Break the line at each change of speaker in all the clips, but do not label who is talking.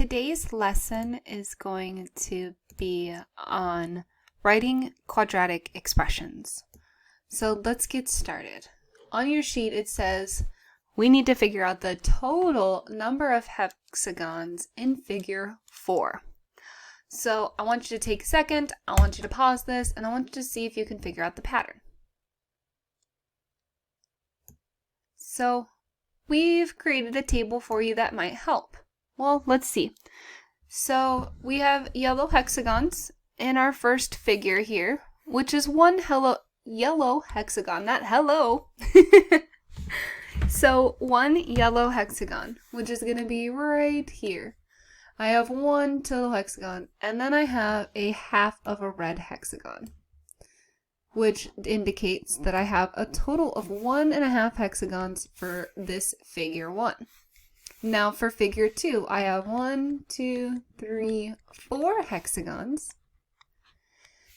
Today's lesson is going to be on writing quadratic expressions. So let's get started. On your sheet it says we need to figure out the total number of hexagons in figure 4. So I want you to take a second, I want you to pause this, and I want you to see if you can figure out the pattern. So we've created a table for you that might help. Well, let's see. So we have yellow hexagons in our first figure here, which is one yellow hexagon, not hello. So one yellow hexagon, which is going to be right here. I have one total hexagon, and then I have a half of a red hexagon, which indicates that I have a total of 1.5 hexagons for this figure 1. Now for figure 2, I have 1, 2, 3, 4 hexagons,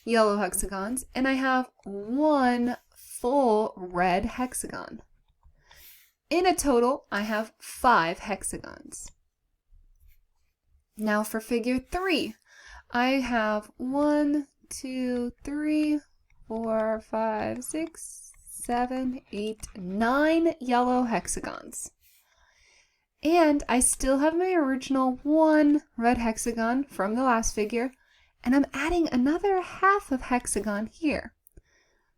yellow hexagons, and I have one full red hexagon. In a total, I have 5 hexagons. Now for figure 3, I have 1, 2, 3, 4, 5, 6, 7, 8, 9 yellow hexagons. And I still have my original 1 red hexagon from the last figure, and I'm adding another half of hexagon here.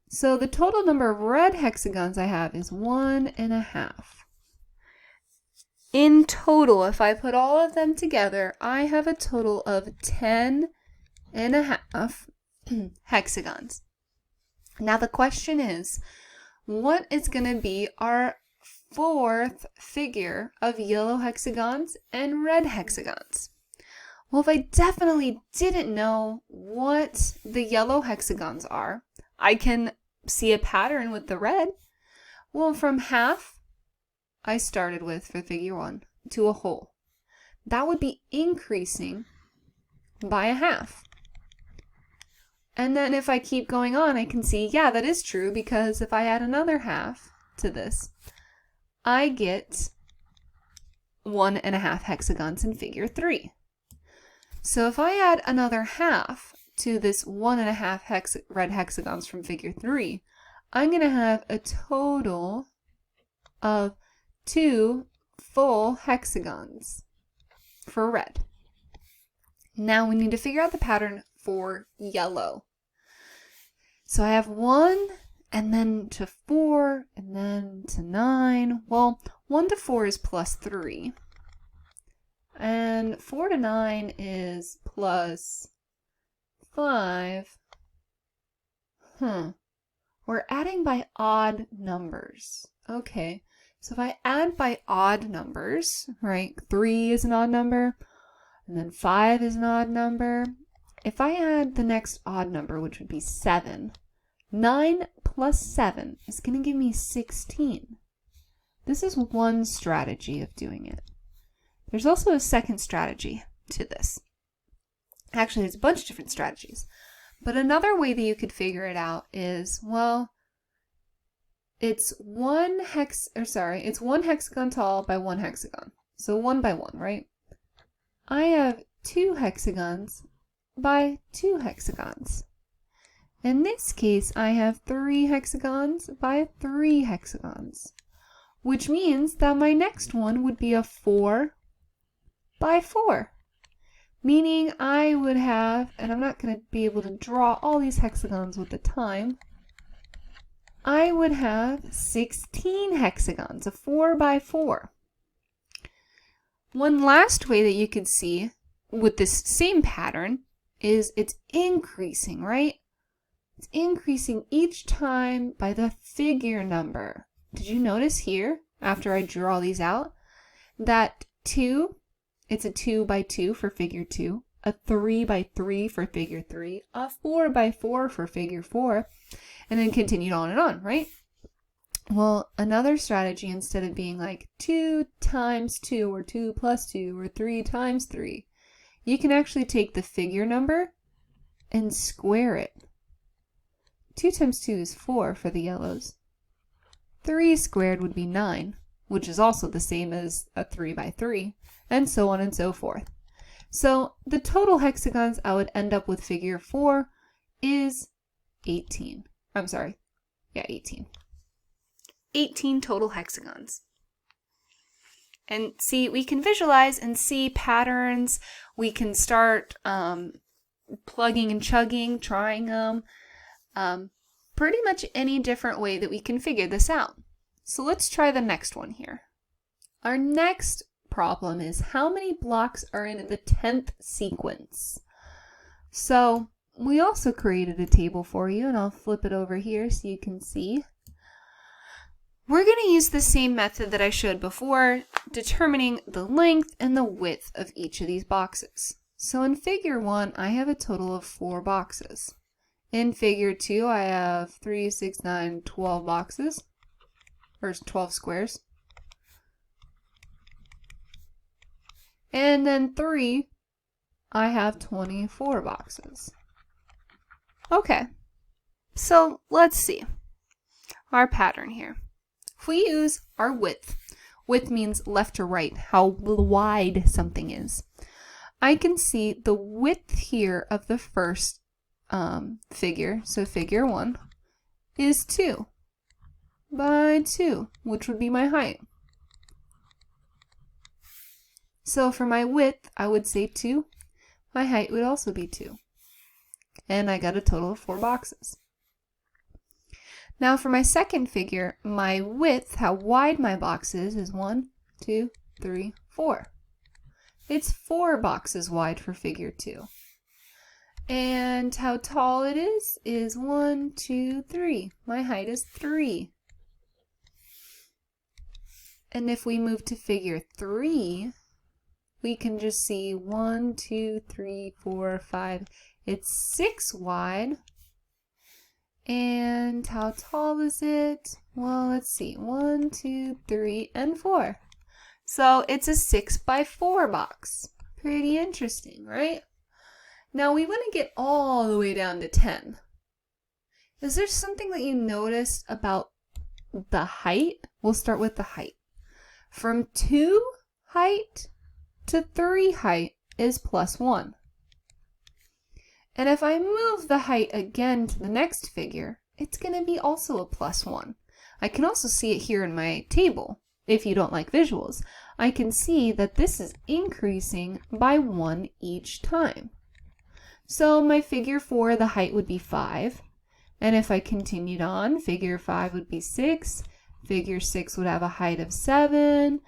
So the total number of red hexagons I have is 1.5. In total, if I put all of them together, I have a total of 10.5 hexagons. Now the question is, what is going to be our fourth figure of yellow hexagons and red hexagons? Well, if I definitely didn't know what the yellow hexagons are, I can see a pattern with the red. Well, from half I started with for figure 1 to a whole. That would be increasing by a half. And then if I keep going on, I can see, yeah, that is true, because if I add another half to this, I get 1.5 hexagons in figure 3. So if I add another half to this 1.5 red hexagons from figure 3, I'm going to have a total of 2 full hexagons for red. Now we need to figure out the pattern for yellow. So I have 1, and then to 4, and then to 9. Well, 1 to 4 is plus 3. And 4 to 9 is plus 5. We're adding by odd numbers. Okay, so if I add by odd numbers, right, 3 is an odd number, and then 5 is an odd number. If I add the next odd number, which would be 7, 9 plus 7 is going to give me 16. This is one strategy of doing it. There's also a second strategy to this. Actually, there's a bunch of different strategies. But another way that you could figure it out is, well, it's one hexagon tall by 1 hexagon. So 1 by 1, right? I have 2 hexagons by 2 hexagons. In this case, I have 3 hexagons by 3 hexagons, which means that my next one would be a 4 by 4, meaning I would have, and I'm not going to be able to draw all these hexagons with the time, I would have 16 hexagons, a 4 by 4. One last way that you could see with this same pattern is it's increasing, right? It's increasing each time by the figure number. Did you notice here, after I drew all these out, that 2, it's a 2 by 2 for figure 2, a 3 by 3 for figure 3, a 4 by 4 for figure 4, and then continued on and on, right? Well, another strategy, instead of being like 2 times 2, or 2 plus 2, or 3 times 3, you can actually take the figure number and square it. 2 times 2 is 4 for the yellows. 3 squared would be 9, which is also the same as a 3 by 3, and so on and so forth. So the total hexagons I would end up with figure 4 is 18. I'm sorry. Yeah, 18. 18 total hexagons. And see, we can visualize and see patterns. We can start plugging and chugging, trying them. Pretty much any different way that we can figure this out. So let's try the next one here. Our next problem is how many blocks are in the 10th sequence? So we also created a table for you, and I'll flip it over here so you can see. We're going to use the same method that I showed before, determining the length and the width of each of these boxes. So in figure 1, I have a total of 4 boxes. In figure 2, I have 3, 6, 9, 12 boxes, or 12 squares. And then 3, I have 24 boxes. Okay, so let's see our pattern here. If we use our width means left to right, how wide something is. I can see the width here of the first figure, so figure 1, is 2 by 2, which would be my height. So for my width, I would say 2. My height would also be 2. And I got a total of 4 boxes. Now for my second figure, my width, how wide my box is 1, 2, 3, 4. It's 4 boxes wide for figure 2. And how tall it is 1, 2, 3. My height is 3. And if we move to figure 3, we can just see 1, 2, 3, 4, 5. It's 6 wide. And how tall is it? Well, let's see. 1, 2, 3, and 4. So it's a 6 by 4 box. Pretty interesting, right? Now we want to get all the way down to 10. Is there something that you noticed about the height? We'll start with the height. From 2 height to 3 height is +1. And if I move the height again to the next figure, it's going to be also a +1. I can also see it here in my table. If you don't like visuals, I can see that this is increasing by 1 each time. So my figure 4, the height would be 5. And if I continued on, figure 5 would be 6. Figure 6 would have a height of 7.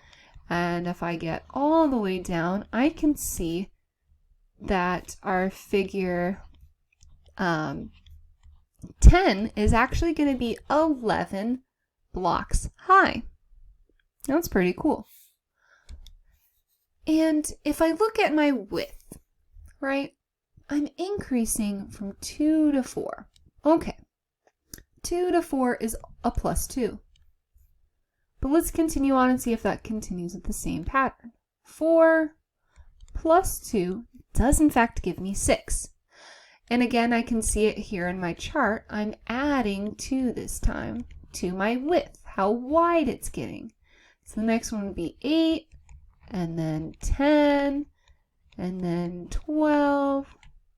And if I get all the way down, I can see that our figure 10 is actually going to be 11 blocks high. That's pretty cool. And if I look at my width, right, I'm increasing from 2 to 4. Okay, 2 to 4 is a +2. But let's continue on and see if that continues with the same pattern. 4 plus 2 does in fact give me 6. And again, I can see it here in my chart. I'm adding 2 this time to my width, how wide it's getting. So the next one would be 8, and then 10, and then 12,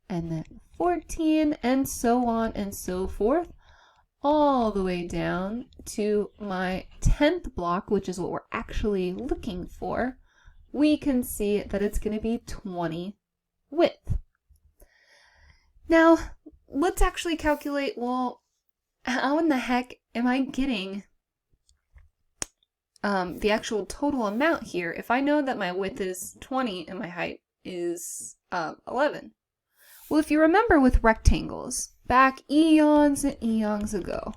and then 14, and so on and so forth, all the way down to my 10th block, which is what we're actually looking for. We can see that it's going to be 20 width. Now, let's actually calculate, well, how in the heck am I getting the actual total amount here if I know that my width is 20 and my height is 11? Well, if you remember with rectangles, back eons and eons ago,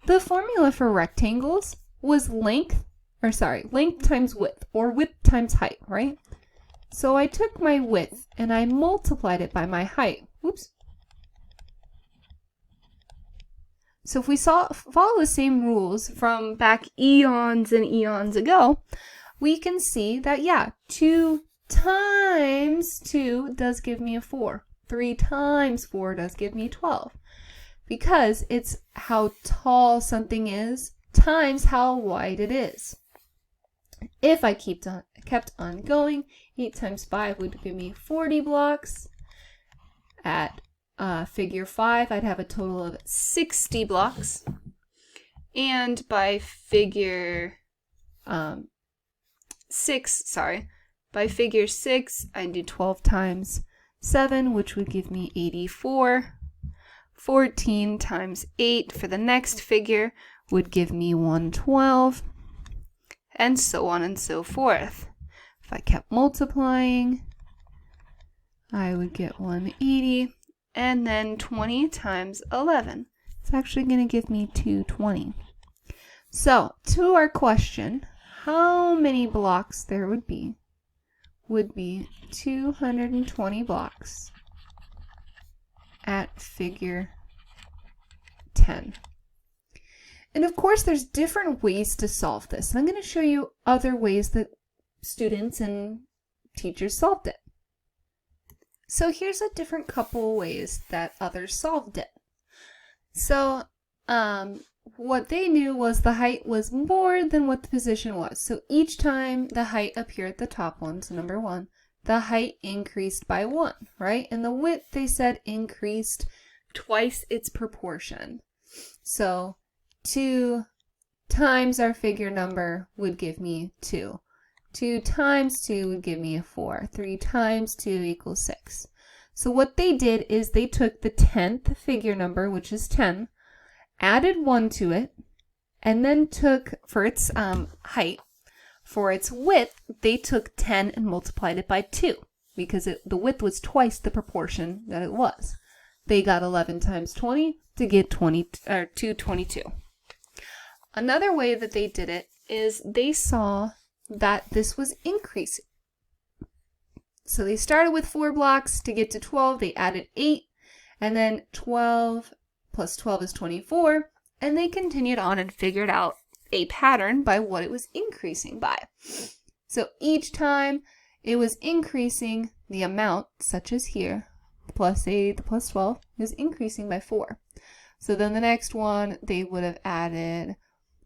the formula for rectangles was length times width, or width times height, right? So I took my width and I multiplied it by my height. Whoops. So if we follow the same rules from back eons and eons ago, we can see that, yeah, 2 times 2 does give me a 4. 3 times 4 does give me 12. Because it's how tall something is times how wide it is. If I kept on going, 8 times 5 would give me 40 blocks. At figure 5, I'd have a total of 60 blocks. And by figure 6, by figure 6, I do 12 times 7, which would give me 84. 14 times 8 for the next figure would give me 112, and so on and so forth. If I kept multiplying, I would get 180, and then 20 times 11. It's actually going to give me 220. So, to our question, how many blocks there would be 220 blocks at figure 10. And of course, there's different ways to solve this. And I'm going to show you other ways that students and teachers solved it. So here's a different couple ways that others solved it. So what they knew was the height was more than what the position was. So each time the height appeared at the top one, so number 1, the height increased by 1, right? And the width, they said, increased twice its proportion. So 2 times our figure number would give me 2. 2 times 2 would give me a 4. 3 times 2 equals 6. So what they did is they took the 10th figure number, which is 10, added 1 to it, and then took, for its height, for its width, they took 10 and multiplied it by 2, because the width was twice the proportion that it was. They got 11 times 20 to get 222. Another way that they did it is they saw that this was increasing. So they started with 4 blocks to get to 12, they added 8, and then 12 plus 12 is 24, and they continued on and figured out a pattern by what it was increasing by. So each time it was increasing the amount, such as here, plus 8 plus 12 is increasing by 4. So then the next one, they would have added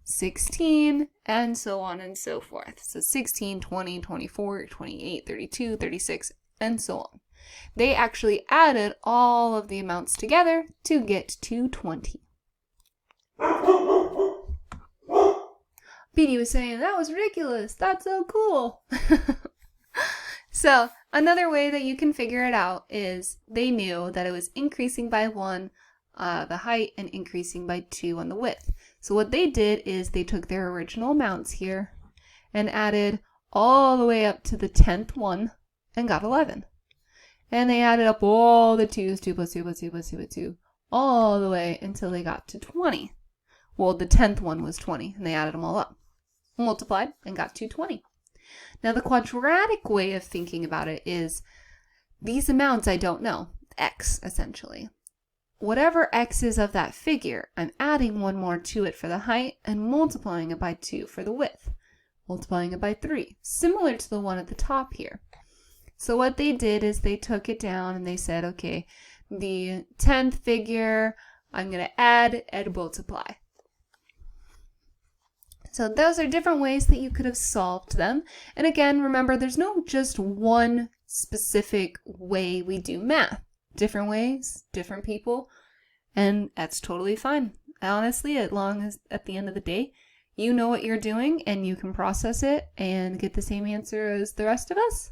16, and so on and so forth. So 16, 20, 24, 28, 32, 36, and so on. They actually added all of the amounts together to get 220. Petey was saying, that was ridiculous. That's so cool. So another way that you can figure it out is they knew that it was increasing by 1, the height, and increasing by 2 on the width. So what they did is they took their original amounts here and added all the way up to the 10th one and got 11. And they added up all the 2's, 2 plus 2 plus 2 plus 2 plus 2, all the way until they got to 20. Well, the 10th one was 20, and they added them all up, multiplied, and got 220. Now, the quadratic way of thinking about it is these amounts I don't know, x, essentially. Whatever x is of that figure, I'm adding 1 more to it for the height and multiplying it by 2 for the width, multiplying it by 3, similar to the one at the top here. So what they did is they took it down and they said, okay, the 10th figure, I'm going to add and multiply. So those are different ways that you could have solved them. And again, remember, there's no just one specific way we do math. Different ways, different people, and that's totally fine. Honestly, as long as at the end of the day, you know what you're doing and you can process it and get the same answer as the rest of us,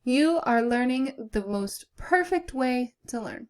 you are learning the most perfect way to learn.